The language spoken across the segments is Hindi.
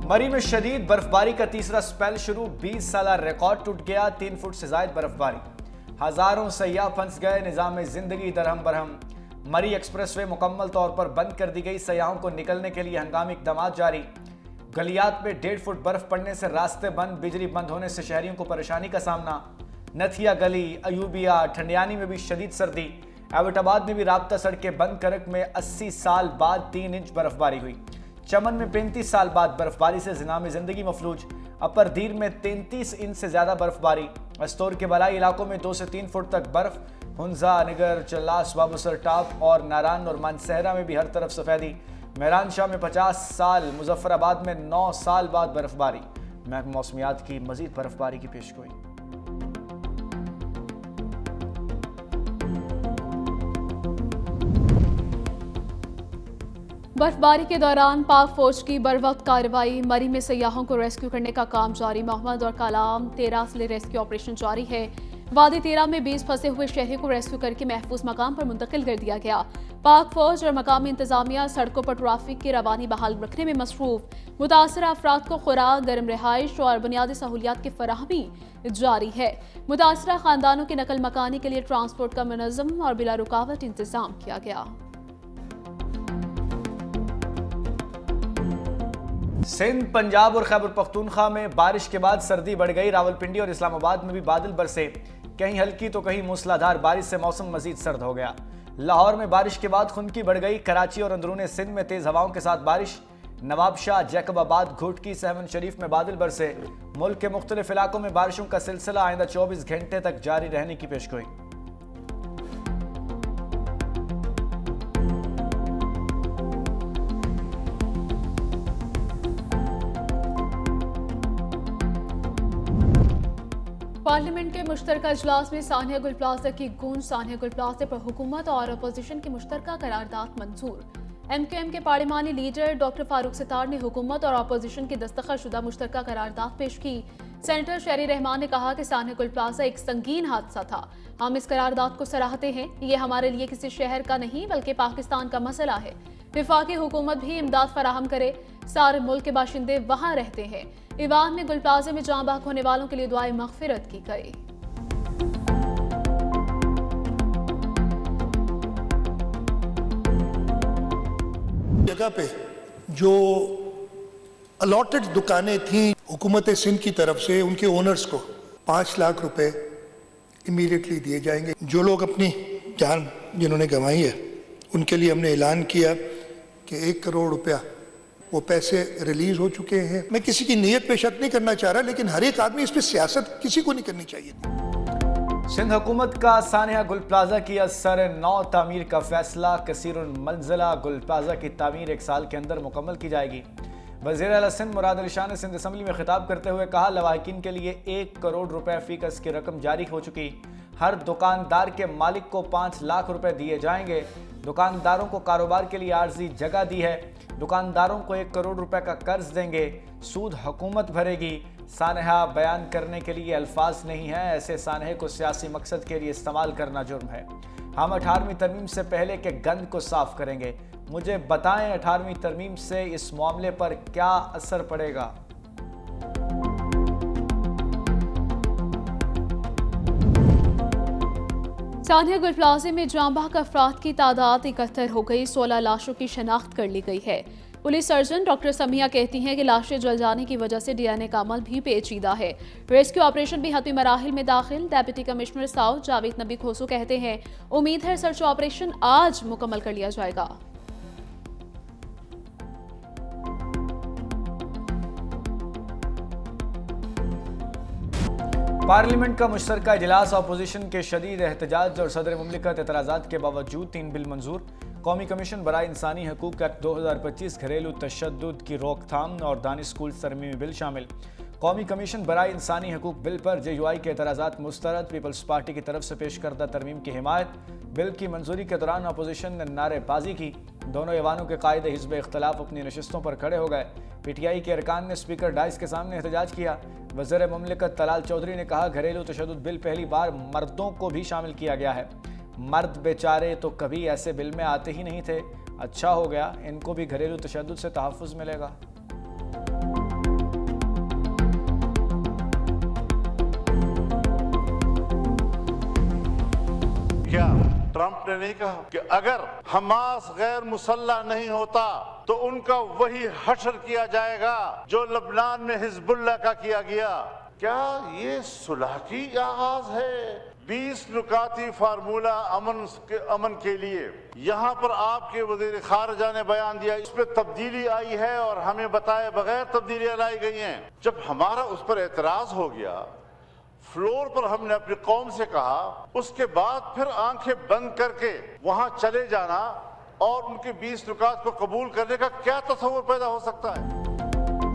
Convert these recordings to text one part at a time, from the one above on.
मरी में शदीद बर्फबारी का तीसरा स्पेल शुरू। 20 साल रिकॉर्ड टूट गया। 3 फुट से ज्यादा बर्फबारी, हजारों सयाह फंस गए। निजाम जिंदगी दरहम बरहम। मरी एक्सप्रेसवे मुकम्मल तौर पर बंद कर दी गई। सयाहों को निकलने के लिए हंगामी इकदाम जारी। गलियात में 1.5 फुट बर्फ पड़ने से रास्ते बंद। बिजली बंद होने से शहरियों को परेशानी का सामना। नथिया गली, अयूबिया, ठंडियानी में भी शदीद सर्दी। एबटाबाद में भी राब्ता सड़कें बंद। करक में 80 साल बाद 3 इंच बर्फबारी हुई। चमन में 35 साल बाद बर्फबारी से निजाम जिंदगी मफलूज। अपर दीर में 33 इंच से ज्यादा बर्फबारी। अस्तौर के बलाई इलाकों में 2 से 3 फुट तक बर्फ। हुंजा, निगर, चल्लास, बाबूसर टाप और नारान और मानसहरा में भी हर तरफ सफेदी। मेहरान शाह में 50 साल, मुजफ्फराबाद में 9 साल बाद बर्फबारी। महकमा मौसमियात की मजीद बर्फबारी की पेशगोई। बर्फबारी के दौरान पाक फौज की बरवक्त कार्रवाई। मरी में सयाहों को रेस्क्यू करने का काम जारी। मोहम्मद और कलाम 13 से रेस्क्यू ऑपरेशन जारी है। वादी 13 में 20 फंसे हुए शहरी को रेस्क्यू करके महफूज मकाम पर मुंतकिल कर दिया गया। पाक फौज और मकामी इंतजामिया सड़कों पर ट्रैफिक की रवानी बहाल रखने में मसरूफ। मुतासरा अफराद को खुराक, गर्म रिहाइश और बुनियादी सहूलियात की फराहमी जारी है। मुतासरा खानदानों की नकल मकानी के लिए ट्रांसपोर्ट का मुनज़्ज़म और बिला रुकावट इंतजाम किया गया। सिंध, पंजाब और खैबर पख्तूनख्वा में बारिश के बाद सर्दी बढ़ गई। रावलपिंडी और इस्लामाबाद में भी बादल बरसे। कहीं हल्की तो कहीं मूसलाधार बारिश से मौसम मजीद सर्द हो गया। लाहौर में बारिश के बाद खुनकी बढ़ गई। कराची और अंदरूनी सिंध में तेज हवाओं के साथ बारिश। नवाबशाह, जैकबाबाद, घोटकी, सहवन शरीफ में बादल बरसे। मुल्क के मुख्तलिफ इलाकों में बारिशों का सिलसिला आइंदा 24 घंटे तक जारी रहने की पेशगोई। पार्लियामेंट के मुश्तरका इजलास में सानिया गुल प्लाजा की गूंज। सानिया गुल प्लाजा पर हुकूमत और अपोजिशन की मुश्तरका करारदाद मंजूर। MQM के पार्लिमानी लीडर डॉक्टर फारूक सितार ने हुकूमत और अपोजिशन की दस्तखतशुदा मुश्तरका करारदाद पेश की। सेनेटर शहरी रहमान ने कहा कि सानिया गुल प्लाजा एक संगीन हादसा था। हम इस करारदाद को सराहते हैं। ये हमारे लिए किसी शहर का नहीं बल्कि पाकिस्तान का मसला है। विफाकी हुकूमत भी इमदाद फराहम करे। सारे मुल्क के बाशिंदे वहाँ रहते हैं। ईवान में गुल प्लाजा में जाँ बहक होने वालों के लिए दुआए मगफिरत की गई। जगह पे जो अलॉटेड दुकानें थी हुकूमत सिंध की तरफ से, उनके ओनर्स को 5 लाख रुपए इमीडिएटली दिए जाएंगे। जो लोग अपनी जान जिन्होंने गंवाई है उनके लिए हमने ऐलान किया कि 1 करोड़ रुपया वो पैसे रिलीज हो चुके हैं। मैं किसी की नीयत पे शक नहीं करना चाह रहा, लेकिन हर एक आदमी इस पे सियासत किसी को नहीं करनी चाहिए। सिंध हुकूमत का सानिया गुल प्लाजा की असर नौ तामीर का फैसला। कसीरुल मंजिला गुल प्लाजा की तामीर 1 साल के अंदर मुकम्मल की जाएगी। वज़ीर आला सिंध मुराद अली शाह ने सिंध असम्बली में खिताब करते हुए कहा, लवाहिकीन के लिए 1 करोड़ रुपए फीकस की रकम जारी हो चुकी। हर दुकानदार के मालिक को 5 लाख रुपए दिए जाएंगे। दुकानदारों को कारोबार के लिए आर्जी जगह दी है। दुकानदारों को 1 करोड़ रुपए का कर्ज देंगे। सूद हुकूमत भरेगी। सानहा बयान करने के लिए अल्फाज नहीं है। ऐसे सानहे को सियासी मकसद के लिए इस्तेमाल करना जुर्म है। हम 18वीं तरमीम से पहले के गंद को साफ करेंगे। मुझे बताएं 18वीं तरमीम से इस मामले पर क्या असर पड़ेगा। सानिया गुल प्लाजा में जाँ बहक अफराद की तादाद 71 हो गई। 16 लाशों की शनाख्त कर ली गई है। पुलिस सर्जन डॉक्टर समिया कहती हैं कि लाशें जल जाने की वजह से DNA का अमल भी पेचीदा है। रेस्क्यू ऑपरेशन भी हतमी मराहिल में दाखिल। डेप्यूटी कमिश्नर साउथ जावेद नबी खोसू कहते हैं, उम्मीद है सर्च ऑपरेशन आज मुकम्मल कर लिया जाएगा। पार्लियामेंट का मुश्तरका इजलास। अपोजिशन के शदीद एहतजाज और सदर मुमलिकत एतराज़ात के बावजूद 3 बिल मंजूर। कौमी कमीशन बराए इंसानी हकूक़ एक्ट 2025, घरेलू तशद्दुद की रोकथाम और दानिश स्कूल तरमीमी बिल शामिल। कौमी कमीशन बराए इंसानी हकूक़ बिल पर JUI के एतराज़ात मुस्तरद। पीपल्स पार्टी की तरफ से पेश करदा तरमीम की हिमायत। बिल की मंजूरी के दौरान अपोजिशन ने नारेबाजी की। दोनों ऐवानों के कायदे हिज़्ब इख्तलाफ अपनी नशिस्तों पर खड़े हो गए। PTI के अरकान ने स्पीकर डाइस के सामने एहतजाज किया। वज़ीर मुमलिकत तलाल चौधरी ने कहा, घरेलू तशद्दुद बिल पहली बार मर्दों को भी शामिल किया गया है। मर्द बेचारे तो कभी ऐसे बिल में आते ही नहीं थे। अच्छा हो गया, इनको भी घरेलू तशद्दुद से तहफ़्फ़ुज़ मिलेगा। आपने नहीं कहा कि अगर हमास गैर मुसल्लह नहीं होता तो उनका वही हशर किया जाएगा जो लबनान में हिजबुल्लाह का किया गया। क्या ये सुलह की आगाज है? 20 नुकाती फार्मूला अमन के लिए यहाँ पर आपके वजीर खारजा ने बयान दिया, इस पर तब्दीली आई है और हमें बताए बगैर तब्दीलियां लाई गई हैं। जब हमारा उस पर एतराज हो गया, फ्लोर पर हमने अपनी कौम से कहा, उसके बाद फिर आंखें बंद करके वहां चले जाना और उनके 20 नुकात को कबूल करने का क्या तस्वुर पैदा हो सकता है?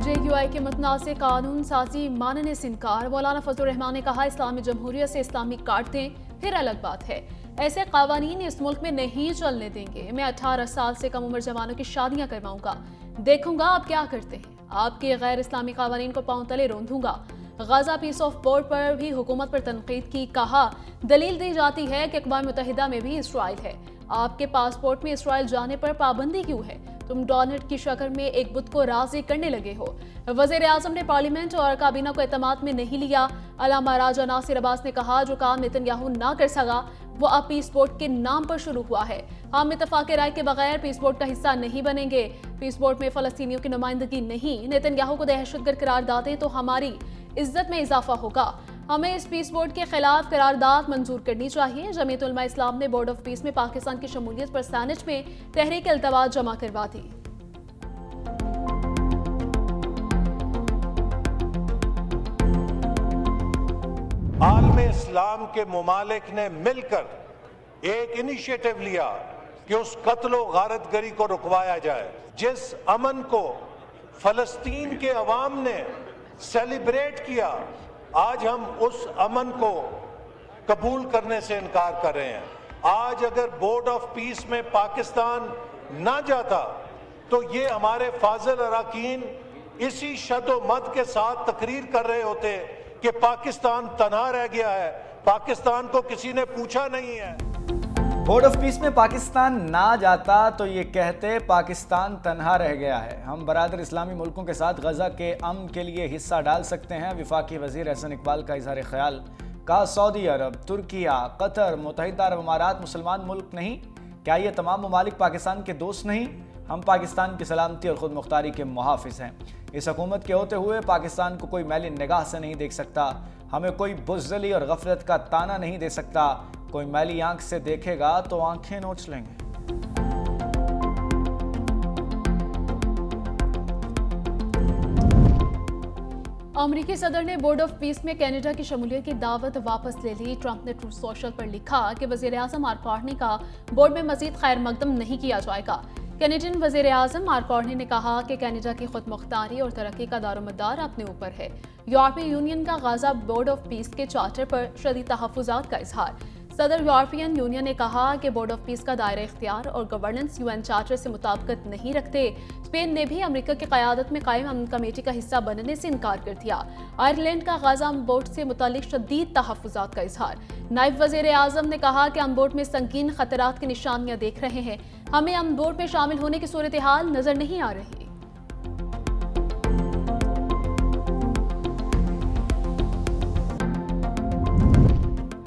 JUI के मुतनाज़ कानून साजी मानने से इनकार। मौलाना फजलुर रहमान ने कहा, इस्लामी जमहूरियत से इस्लामी काट दें फिर अलग बात है, ऐसे कावानीन इस मुल्क में नहीं चलने देंगे। मैं 18 साल से कम उम्र जवानों की शादियां करवाऊंगा, देखूंगा आप क्या करते हैं। आपके गैर इस्लामी कावानीन को पांव तले रोंदूंगा। गाजा पीस ऑफ बोर्ड पर भी हुकूमत पर तनकीद की। कहा, दलील दी जाती है कि अक़वाम मुत्तहिदा में भी इसराइल है, आपके पासपोर्ट में इसराइल जाने पर पाबंदी क्यों है? तुम डोनट की शक्ल में एक बुत को राजी करने लगे हो। वज़ीर आज़म ने पार्लियामेंट और काबीना को एतमाद में नहीं लिया। अलामा राजा नासिर अब्बास ने कहा, जो काम नेतन्याहू ना कर सका वो अब पीस बोर्ड के नाम पर शुरू हुआ है। हम इत्तफाक राय के बगैर पीस बोर्ड का हिस्सा नहीं बनेंगे। पीस बोर्ड में फ़लस्तीनियों की नुमाइंदगी नहीं। नेतन्याहू को दहशतगर्द करार दें तो हमारी इज्जत में इजाफा होगा। हमें इस पीस बोर्ड के खिलाफ करारदाद मंजूर करनी चाहिए। जमीयत उलमा इस्लाम ने बोर्ड ऑफ पीस में पाकिस्तान की शमूलियत पर सैनेट में तहरीक अल्तवाज जमा करवा दी। आलम इस्लाम के मुमालिक ने मिलकर एक इनिशिएटिव लिया कि उस कत्लो गारतगरी को रुकवाया जाए। जिस अमन को फलस्तीन के अवाम ने सेलिब्रेट किया, आज हम उस अमन को कबूल करने से इनकार कर रहे हैं। आज अगर बोर्ड ऑफ पीस में पाकिस्तान ना जाता तो ये हमारे फाजिल अरकान इसी शदो-मद के साथ तकरीर कर रहे होते कि पाकिस्तान तन्हा रह गया है, पाकिस्तान को किसी ने पूछा नहीं है। बोर्ड ऑफ पीस में पाकिस्तान ना जाता तो ये कहते पाकिस्तान तन्हा रह गया है। हम बरादर इस्लामी मुल्कों के साथ गजा के अमन के लिए हिस्सा डाल सकते हैं। वफाकी वजीर एहसन इकबाल का इजहार ख्याल। कहा, सऊदी अरब, तुर्किया, कतर, मुत्तहिदा अरब अमारात मुसलमान मुल्क नहीं? क्या ये तमाम ममालिक पाकिस्तान के दोस्त नहीं? हम पाकिस्तान की सलामती और खुद मुख्तारी के मुहाफिज हैं। इस हुकूमत के होते हुए पाकिस्तान को कोई मैली निगाह से नहीं देख सकता। हमें कोई बुज़दिली और गफलत का ताना नहीं दे सकता। कोई मैली आंख से देखेगा तो आंखें नोच लेंगे। अमेरिकी सदर ने बोर्ड ऑफ पीस में कनाडा की शमूलियत की दावत वापस ले ली। ट्रंप ने ट्रूथ सोशल पर लिखा कि वज़ीर आज़म मार्क कार्नी का बोर्ड में मजीद खैर मकदम नहीं किया जाएगा। कैनेडियन वज़ीर आज़म मार्क कार्नी ने कहा कि कनाडा की खुद मुख्तारी और तरक्की का दारोमदार अपने ऊपर है। यूरोपीय यूनियन का गाजा बोर्ड ऑफ पीस के चार्टर पर शदीद तहफ़्फ़ुज़ात का इजहार। सदर यूरोपियन यूनियन ने कहा कि बोर्ड ऑफ पीस का दायरा इख्तियार और गवर्नेंस यूएन चार्टर से मुताबिकत नहीं रखते। स्पेन ने भी अमेरिका की क़यादत में कायम अमन कमेटी का हिस्सा बनने से इनकार कर दिया। आयरलैंड का गाजा बोर्ड से मुतालिक शदीद तहफ़्फ़ुज़ात का इजहार। नायब वज़ीर आज़म ने कहा कि अमन बोर्ड में संगीन खतरात की निशानियां देख रहे हैं। हमें अमन बोर्ड में शामिल होने की सूरत हाल नजर नहीं आ रही।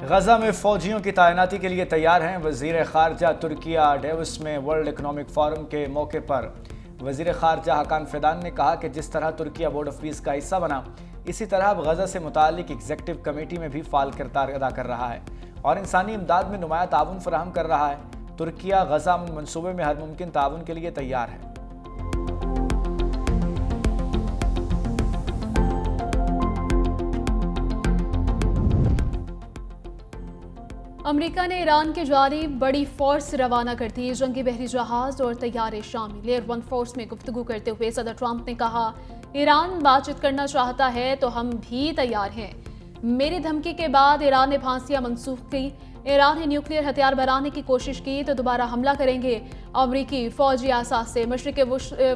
गजा में फौजियों की तैनाती के लिए तैयार हैं। वजीर खारजा तुर्किया डेविस में वर्ल्ड इकनॉमिक फोरम के मौके पर वजीर खारजा हकान फिदान ने कहा कि जिस तरह तुर्किया बोर्ड ऑफ पीस का हिस्सा बना, इसी तरह अब गजा से मुतालिक एग्जीक्यूटिव कमेटी में भी फाल किरदार अदा कर रहा है और इंसानी इमदाद में नुमाया ताउन फराहम कर रहा है। तुर्किया गजा मनसूबे में हर मुमकिन ताउन के लिए तैयार है। अमेरिका ने ईरान की जानिब बड़ी फोर्स रवाना कर दी। जंगी बहरी जहाज और तैयारे शामिल एयर वन फोर्स में गुफ्तगू करते हुए सदर ट्रंप ने कहा, ईरान बातचीत करना चाहता है तो हम भी तैयार हैं। मेरी धमकी के बाद ईरान ने फांसियां मंसूख की। ईरान ने न्यूक्लियर हथियार बनाने की कोशिश की तो दोबारा हमला करेंगे। अमरीकी फौजी असासे मशरिक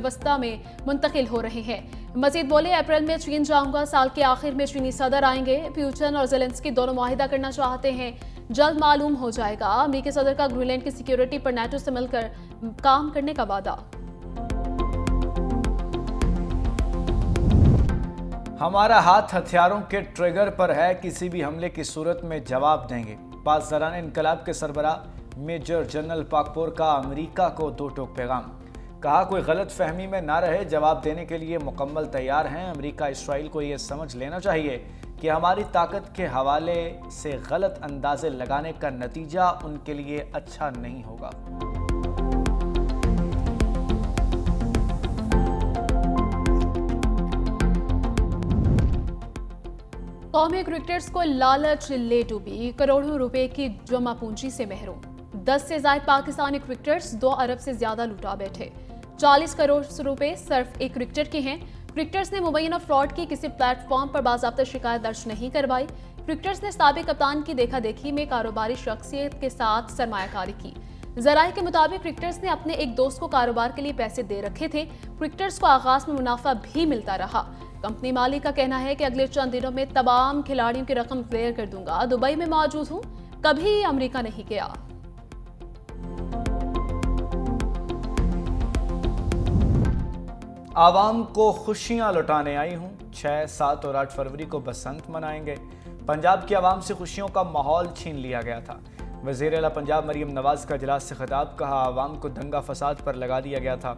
वस्ता में मुंतकिल हो रहे हैं। मजीद बोले, अप्रैल में चीन जाऊंगा, साल के आखिर में चीनी सदर आएंगे। पुतिन और ज़ेलेंस्की दोनों मुआहिदा करना चाहते हैं, जल्द मालूम हो जाएगा। अमरीकी सदर का ग्रीनलैंड की सिक्योरिटी पर नाटो से मिलकर काम करने का वादा। हमारा हाथ हथियारों के ट्रिगर पर है, किसी भी हमले की सूरत में जवाब देंगे। पासदारान इनकलाब के सरबराह मेजर जनरल पाकपोर का अमेरिका को दो टोक पैगाम। कहा कोई गलत फहमी में ना रहे, जवाब देने के लिए मुकम्मल तैयार हैं। अमेरिका इसराइल को यह समझ लेना चाहिए कि हमारी ताकत के हवाले से गलत अंदाजे लगाने का नतीजा उनके लिए अच्छा नहीं होगा। कौमी क्रिकेटर्स को लालच ले डूबी, करोड़ों रुपए की जमा पूंजी से महरूम। 10 से ज्यादा पाकिस्तानी क्रिकेटर्स 2 अरब से ज्यादा लुटा बैठे। 40 करोड़ रुपए सिर्फ एक क्रिकेटर के हैं। क्रिकेटर्स ने मुबैना फ्रॉड की किसी प्लेटफॉर्म पर बाज़ाब्ता शिकायत दर्ज नहीं करवाई। क्रिकेटर्स ने साबिक कप्तान की देखा देखी में कारोबारी शख्सियत के साथ सरमायाकारी की। जराये के मुताबिक क्रिकेटर्स ने अपने एक दोस्त को कारोबार के लिए पैसे दे रखे थे। क्रिकेटर्स को आगाज में मुनाफा भी मिलता रहा। कंपनी मालिक का कहना है कि अगले चंद दिनों में तमाम खिलाड़ियों की रकम क्लियर कर दूंगा। दुबई में मौजूद हूं, कभी अमेरिका नहीं गया। आवाम को खुशियां लुटाने आई हूं। 6, 7 और 8 फरवरी को बसंत मनाएंगे। पंजाब की आवाम से खुशियों का माहौल छीन लिया गया था। वज़ीर आला पंजाब मरियम नवाज का इजलास से खिताब। कहा आवाम को दंगा फसाद पर लगा दिया गया था।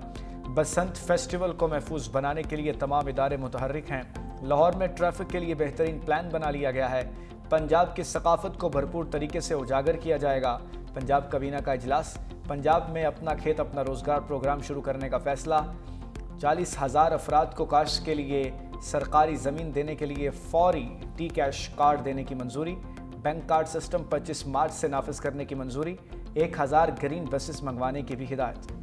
बसंत फेस्टिवल को महफूज बनाने के लिए तमाम इदारे मुतहर्रिक हैं। लाहौर में ट्रैफिक के लिए बेहतरीन प्लान बना लिया गया है। पंजाब की सकाफत को भरपूर तरीके से उजागर किया जाएगा। पंजाब काबीना का इजलास। पंजाब में अपना खेत अपना रोजगार प्रोग्राम शुरू करने का फैसला। 40,000 अफराद को काश्त के लिए सरकारी ज़मीन देने के लिए फौरी टी कैश कार्ड देने की मंजूरी। बैंक कार्ड सिस्टम 25 मार्च से नाफिज करने की मंजूरी। 1000 ग्रीन बसेस मंगवाने की भी हिदायत।